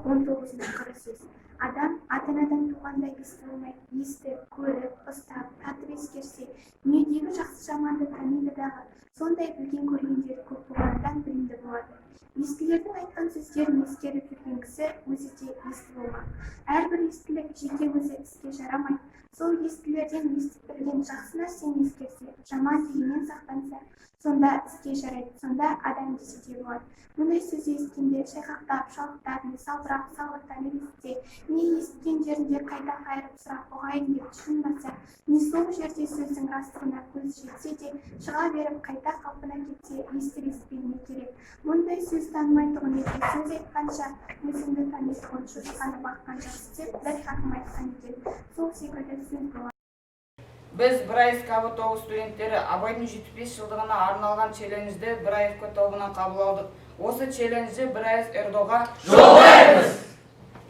19 қара сөз. Адам ата-анадан туғандай есті болмайды. Есті, көріп, ұстап, татып ескерсе, дүниедегі жақсы жаманды таниды дағы, сондай білген көргендері көп болғаннан білімді болады. Естілердің айтқан сөздерін ескеріп жүрген кісі өзі де есті болмақ. Әрбір естілік жеке өзі іске жарамайды. Сол естілерден естіп білген жақсы нәрсені ескерсе, жаман дегеннен сақтанса, сонда іске жарайды, сонда адам десе де болады. Мұндай сөз ескенде шайқақтап, шалықтап, не салбырап, салғырттанып естісе, не естіген жерінде қайта қайырып сұрақ ұғайын деп түсінбаса, не сол жерде сөздің растығына көз жетсе де, шыға беріп қайта қалпына кетсе, естіп не керек. Мұндай сөз танымайтұғын ете сөз айтқанша, өзіңді танитұғын шошқаны баққан жақсы деп бір хакім айтқан екен. Сол секілді сөз болады. Біз Браев КБ-9 студенттері Абайдың 75 жылдығына арналған челленджді Браев тобынан қабыл алдық. Осы челленджді Браев Эрдоға жолдаймыз!